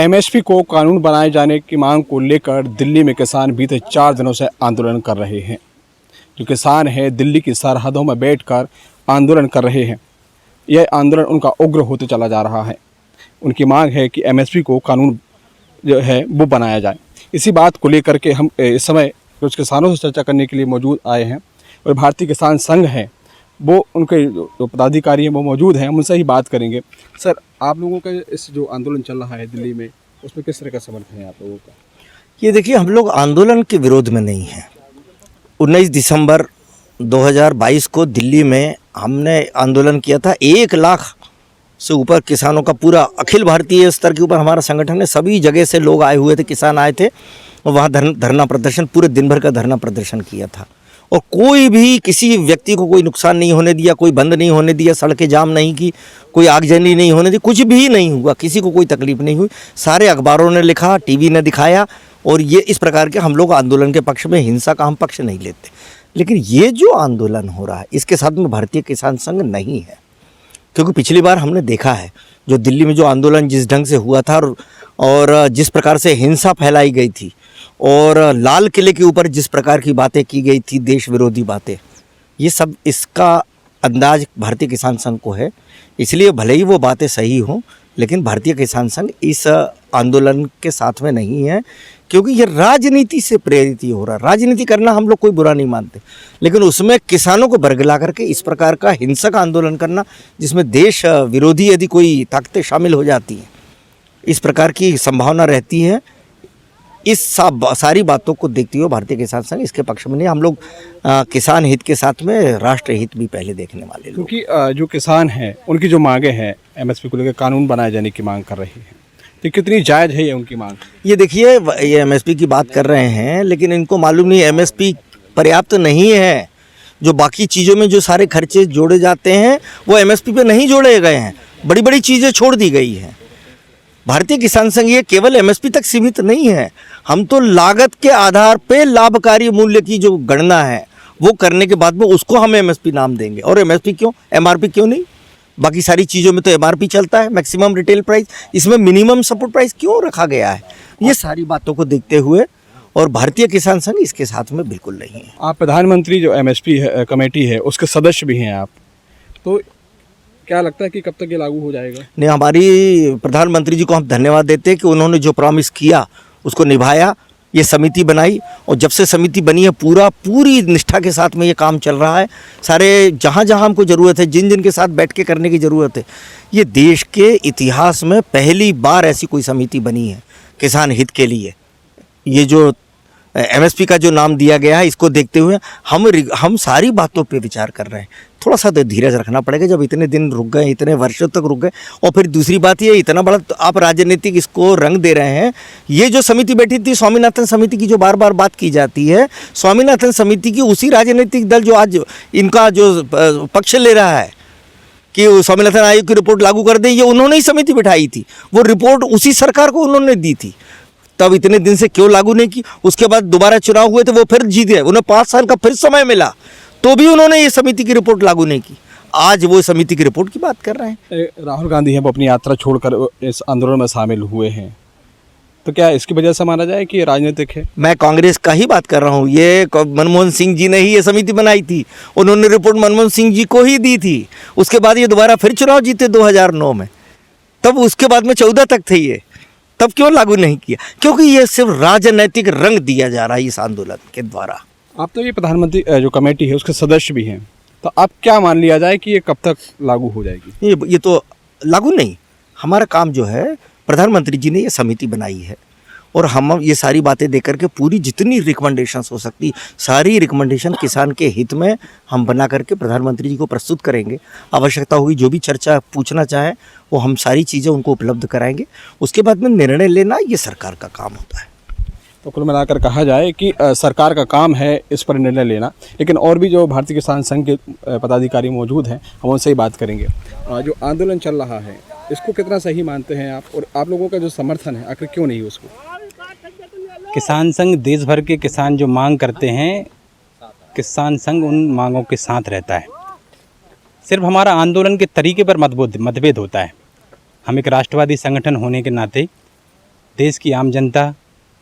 MSP को कानून बनाए जाने की मांग को लेकर दिल्ली में किसान बीते 4 दिनों से आंदोलन कर रहे हैं। जो किसान हैं दिल्ली की सरहदों में बैठकर आंदोलन कर रहे हैं। यह आंदोलन उनका उग्र होते चला जा रहा है। उनकी मांग है कि एमएसपी को कानून जो है वो बनाया जाए। इसी बात को लेकर के हम इस समय कुछ किसानों से चर्चा करने के लिए मौजूद आए हैं और भारतीय किसान संघ है वो उनके जो पदाधिकारी हैं वो मौजूद हैं। हम उनसे ही बात करेंगे। सर, आप लोगों का इस जो आंदोलन चल रहा है दिल्ली में, उसमें किस तरह का समर्थन है आप लोगों का? ये देखिए, हम लोग आंदोलन के विरोध में नहीं हैं। 19 दिसंबर 2022 को दिल्ली में हमने आंदोलन किया था। 1 लाख से ऊपर किसानों का पूरा अखिल भारतीय स्तर के ऊपर हमारा संगठन है। सभी जगह से लोग आए हुए थे, किसान आए थे और वहाँ धरना प्रदर्शन, पूरे दिन भर का धरना प्रदर्शन किया था। और कोई भी किसी व्यक्ति को कोई नुकसान नहीं होने दिया, कोई बंद नहीं होने दिया, सड़कें जाम नहीं की, कोई आगजनी नहीं होने दी, कुछ भी नहीं हुआ, किसी को कोई तकलीफ नहीं हुई। सारे अखबारों ने लिखा, टीवी ने दिखाया। और ये इस प्रकार के हम लोग आंदोलन के पक्ष में, हिंसा का हम पक्ष नहीं लेते। लेकिन ये जो आंदोलन हो रहा है इसके साथ में भारतीय किसान संघ नहीं है। क्योंकि पिछली बार हमने देखा है जो दिल्ली में जो आंदोलन जिस ढंग से हुआ था और जिस प्रकार से हिंसा फैलाई गई थी और लाल किले के ऊपर जिस प्रकार की बातें की गई थी, देश विरोधी बातें, ये सब इसका अंदाज भारतीय किसान संघ को है। इसलिए भले ही वो बातें सही हों, लेकिन भारतीय किसान संघ इस आंदोलन के साथ में नहीं है। क्योंकि ये राजनीति से प्रेरित ही हो रहा है। राजनीति करना हम लोग कोई बुरा नहीं मानते, लेकिन उसमें किसानों को बरगला करके इस प्रकार का हिंसक आंदोलन करना, जिसमें देश विरोधी यदि कोई ताकतें शामिल हो जाती हैं, इस प्रकार की संभावना रहती है। इस सारी बातों को देखते हुए भारतीय किसान संघ इसके पक्ष में नहीं। हम लोग किसान हित के साथ में राष्ट्र हित भी पहले देखने वाले लोग। क्योंकि जो किसान हैं उनकी जो मांगे हैं, एमएसपी को लेकर कानून बनाए जाने की मांग कर रहे हैं, तो कितनी जायज़ है ये उनकी मांग? ये देखिए, ये एमएसपी की बात कर रहे हैं, लेकिन इनको मालूम नहीं एमएसपी पर्याप्त नहीं है। जो बाकी चीज़ों में जो सारे खर्चे जोड़े जाते हैं वो एमएसपी पे नहीं जोड़े गए हैं। बड़ी बड़ी चीज़ें छोड़ दी गई हैं। भारतीय किसान संघ ये केवल एमएसपी तक सीमित नहीं है। हम तो लागत के आधार पे लाभकारी मूल्य की जो गणना है वो करने के बाद में उसको हम एमएसपी नाम देंगे। और एमएसपी क्यों, एमआरपी क्यों नहीं? बाकी सारी चीज़ों में तो एमआरपी चलता है, मैक्सिमम रिटेल प्राइस। इसमें मिनिमम सपोर्ट प्राइस क्यों रखा गया है? ये सारी बातों को देखते हुए और भारतीय किसान संघ इसके साथ में बिल्कुल नहीं है। आप प्रधानमंत्री जो एमएसपी कमेटी है उसके सदस्य भी हैं आप, तो क्या लगता है कि कब तक ये लागू हो जाएगा? नहीं, हमारी प्रधानमंत्री जी को हम धन्यवाद देते हैं कि उन्होंने जो प्रॉमिस किया उसको निभाया। ये समिति बनाई और जब से समिति बनी है पूरी निष्ठा के साथ में ये काम चल रहा है। सारे जहाँ जहाँ हमको ज़रूरत है, जिन जिन के साथ बैठ के करने की ज़रूरत है, ये देश के इतिहास में पहली बार ऐसी कोई समिति बनी है किसान हित के लिए। ये जो एमएसपी का जो नाम दिया गया है, इसको देखते हुए हम सारी बातों पे विचार कर रहे हैं। थोड़ा सा धीरज रखना पड़ेगा। जब इतने दिन रुक गए, इतने वर्षों तक रुक गए, और फिर दूसरी बात ये इतना बड़ा तो आप राजनीतिक इसको रंग दे रहे हैं। ये जो समिति बैठी थी, स्वामीनाथन समिति की जो बार बार बात की जाती है, स्वामीनाथन समिति की उसी राजनीतिक दल जो आज इनका जो पक्ष ले रहा है कि स्वामीनाथन आयोग की रिपोर्ट लागू कर दें, ये उन्होंने ही समिति बिठाई थी। वो रिपोर्ट उसी सरकार को उन्होंने दी थी। तब इतने दिन से क्यों लागू नहीं की? उसके बाद दोबारा चुनाव हुए थे, वो फिर जीत गए, उन्हें 5 साल का फिर समय मिला, तो भी उन्होंने ये समिति की रिपोर्ट लागू नहीं की। आज वो समिति की रिपोर्ट की बात कर रहे हैं। राहुल गांधी हैं, वो अपनी यात्रा छोड़कर इस आंदोलन में शामिल हुए हैं, तो क्या इसकी वजह से माना जाए कि ये राजनीतिक है? मैं कांग्रेस का ही बात कर रहा हूँ। ये मनमोहन सिंह जी ने ही ये समिति बनाई थी। उन्होंने रिपोर्ट मनमोहन सिंह जी को ही दी थी। उसके बाद ये दोबारा फिर चुनाव जीते 2009 में। तब उसके बाद में 14 तक थे ये, तब क्यों लागू नहीं किया? क्योंकि ये सिर्फ राजनैतिक रंग दिया जा रहा है इस आंदोलन के द्वारा। आप तो ये प्रधानमंत्री जो कमेटी है उसके सदस्य भी हैं, तो आप क्या मान लिया जाए कि ये कब तक लागू हो जाएगी? ये तो लागू नहीं। हमारा काम जो है, प्रधानमंत्री जी ने ये समिति बनाई है और हम ये सारी बातें देख करके पूरी जितनी रिकमेंडेशंस हो सकती, सारी रिकमेंडेशन किसान के हित में हम बना करके प्रधानमंत्री जी को प्रस्तुत करेंगे। आवश्यकता होगी, जो भी चर्चा पूछना चाहें वो हम सारी चीज़ें उनको उपलब्ध कराएंगे। उसके बाद में निर्णय लेना ये सरकार का काम होता है। तो कुल मिलाकर कहा जाए कि सरकार का काम है इस पर निर्णय लेना। लेकिन और भी जो भारतीय किसान संघ के पदाधिकारी मौजूद हैं, हम उनसे ही बात करेंगे। जो आंदोलन चल रहा है इसको कितना सही मानते हैं आप, और आप लोगों का जो समर्थन है आखिर क्यों नहीं उसको? किसान संघ देश भर के किसान जो मांग करते हैं, किसान संघ उन मांगों के साथ रहता है। सिर्फ हमारा आंदोलन के तरीके पर मतभेद होता है। हम एक राष्ट्रवादी संगठन होने के नाते देश की आम जनता,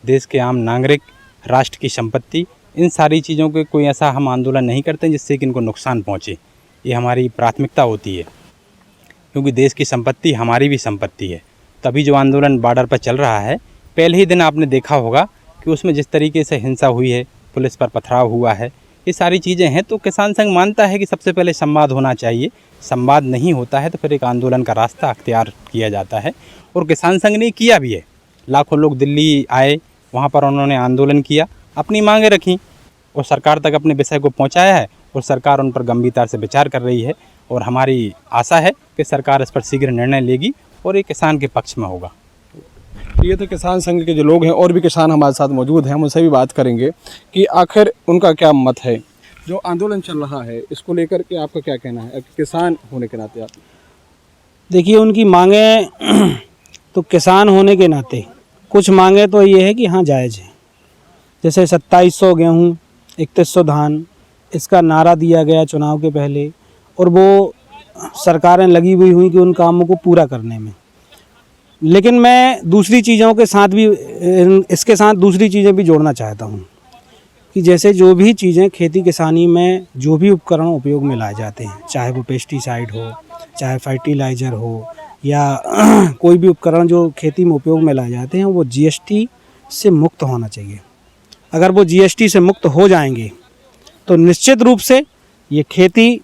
देश के आम नागरिक, राष्ट्र की संपत्ति, इन सारी चीज़ों के कोई ऐसा हम आंदोलन नहीं करते जिससे कि इनको नुकसान पहुँचे। ये हमारी प्राथमिकता होती है, क्योंकि देश की संपत्ति हमारी भी संपत्ति है। तभी जो आंदोलन बॉर्डर पर चल रहा है, पहले ही दिन आपने देखा होगा कि उसमें जिस तरीके से हिंसा हुई है, पुलिस पर पथराव हुआ है, ये सारी चीज़ें हैं। तो किसान संघ मानता है कि सबसे पहले संवाद होना चाहिए। संवाद नहीं होता है तो फिर एक आंदोलन का रास्ता अख्तियार किया जाता है, और किसान संघ ने किया भी है। लाखों लोग दिल्ली आए, वहाँ पर उन्होंने आंदोलन किया, अपनी मांगें रखीं और सरकार तक अपने विषय को पहुँचाया है, और सरकार उन पर गंभीरता से विचार कर रही है। और हमारी आशा है कि सरकार इस पर शीघ्र निर्णय लेगी और ये किसान के पक्ष में होगा। ये तो किसान संघ के जो लोग हैं, और भी किसान हमारे साथ मौजूद हैं, हम उनसे भी बात करेंगे कि आखिर उनका क्या मत है। जो आंदोलन चल रहा है इसको लेकर के आपका क्या कहना है, किसान होने के नाते आप? देखिए, उनकी मांगें तो किसान होने के नाते कुछ मांगें तो ये है कि हाँ जायज़ है। जैसे 2700 गेहूँ, 3100 धान, इसका नारा दिया गया चुनाव के पहले, और वो सरकारें लगी हुई कि उन कामों को पूरा करने में। लेकिन मैं दूसरी चीज़ों के साथ भी, इसके साथ दूसरी चीज़ें भी जोड़ना चाहता हूँ कि जैसे जो भी चीज़ें खेती किसानी में, जो भी उपकरण उपयोग में लाए जाते हैं, चाहे वो पेस्टिसाइड हो, चाहे फर्टिलाइज़र हो, या कोई भी उपकरण जो खेती में उपयोग में लाए जाते हैं, वो जीएसटी से मुक्त होना चाहिए। अगर वो जीएसटी से मुक्त हो जाएंगे तो निश्चित रूप से ये खेती,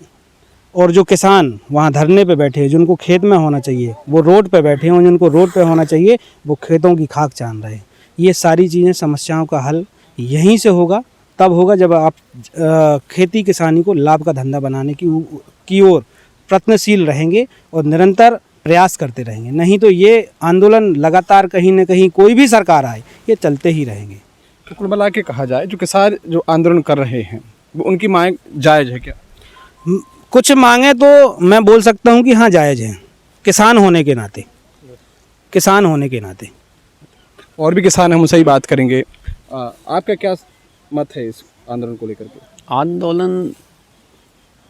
और जो किसान वहाँ धरने पे बैठे हैं, जिनको खेत में होना चाहिए वो रोड पे बैठे हैं, जिनको रोड पे होना चाहिए वो खेतों की खाक छान रहे हैं। ये सारी चीज़ें, समस्याओं का हल यहीं से होगा, तब होगा जब आप खेती किसानी को लाभ का धंधा बनाने की ओर प्रयत्नशील रहेंगे और निरंतर प्रयास करते रहेंगे। नहीं तो ये आंदोलन लगातार कहीं न कहीं, कोई भी सरकार आए, ये चलते ही रहेंगे। तो कुल मिला के कहा जाए, जो किसान जो आंदोलन कर रहे हैं वो उनकी मांग जायज़ है क्या? कुछ मांगे तो मैं बोल सकता हूँ कि हाँ जायज़ हैं, किसान होने के नाते, किसान होने के नाते। और भी किसान हम उनसे ही बात करेंगे। आपका क्या मत है इस आंदोलन को लेकर के? आंदोलन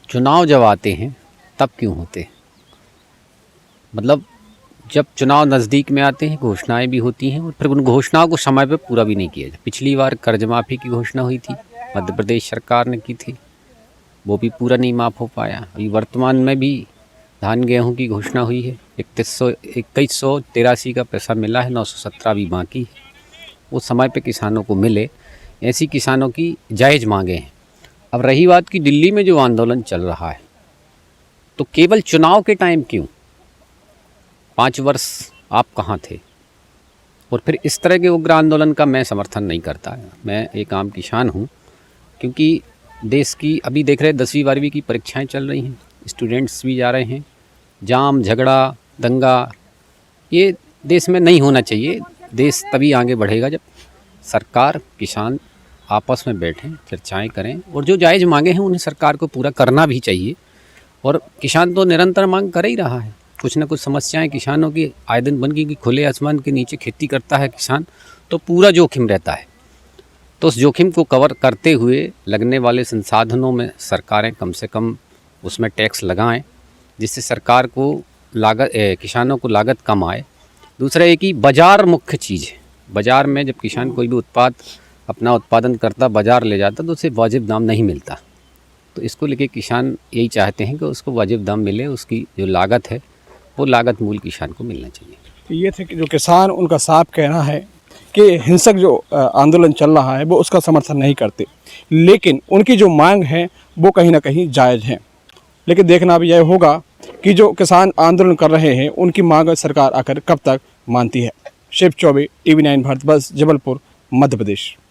चुनाव जब आते हैं तब क्यों होते हैं? मतलब जब चुनाव नज़दीक में आते हैं घोषणाएं भी होती हैं, और फिर उन घोषणाओं को समय पे पूरा भी नहीं किया जाता। पिछली बार कर्ज माफ़ी की घोषणा हुई थी, मध्य प्रदेश सरकार ने की थी, वो भी पूरा नहीं माफ़ हो पाया। अभी वर्तमान में भी धान गेहूं की घोषणा हुई है, 2183 का पैसा मिला है, 917 भी बाकी है। वो समय पे किसानों को मिले, ऐसी किसानों की जायज़ मांगे हैं। अब रही बात कि दिल्ली में जो आंदोलन चल रहा है, तो केवल चुनाव के टाइम क्यों? 5 वर्ष आप कहाँ थे? और फिर इस तरह के उग्र आंदोलन का मैं समर्थन नहीं करता। मैं एक आम किसान हूँ, क्योंकि देश की अभी देख रहे 10वीं 12वीं की परीक्षाएं चल रही हैं, स्टूडेंट्स भी जा रहे हैं। जाम, झगड़ा, दंगा, ये देश में नहीं होना चाहिए। देश तभी आगे बढ़ेगा जब सरकार, किसान आपस में बैठें, चर्चाएं करें, और जो जायज़ मांगे हैं उन्हें सरकार को पूरा करना भी चाहिए। और किसान तो निरंतर मांग कर ही रहा है। कुछ न कुछ समस्याएं किसानों की आए दिन बन गई कि खुले आसमान के नीचे खेती करता है किसान, तो पूरा जोखिम रहता है। तो उस जोखिम को कवर करते हुए लगने वाले संसाधनों में सरकारें कम से कम उसमें टैक्स लगाएं, जिससे सरकार को लागत, किसानों को लागत कम आए। दूसरा एक ही बाज़ार मुख्य चीज़ है। बाज़ार में जब किसान कोई भी उत्पाद अपना उत्पादन करता, बाज़ार ले जाता, तो उसे वाजिब दाम नहीं मिलता। तो इसको लेके किसान यही चाहते हैं कि उसको वाजिब दाम मिले, उसकी जो लागत है वो लागत मूल किसान को मिलना चाहिए। तो ये थे कि जो किसान, उनका साफ कहना है कि हिंसक जो आंदोलन चल रहा है वो उसका समर्थन नहीं करते, लेकिन उनकी जो मांग है वो कहीं ना कहीं जायज़ है। लेकिन देखना भी यह होगा कि जो किसान आंदोलन कर रहे हैं उनकी मांग सरकार आकर कब तक मानती है। शिव चौबे, TV9 भारत, बस जबलपुर, मध्य प्रदेश।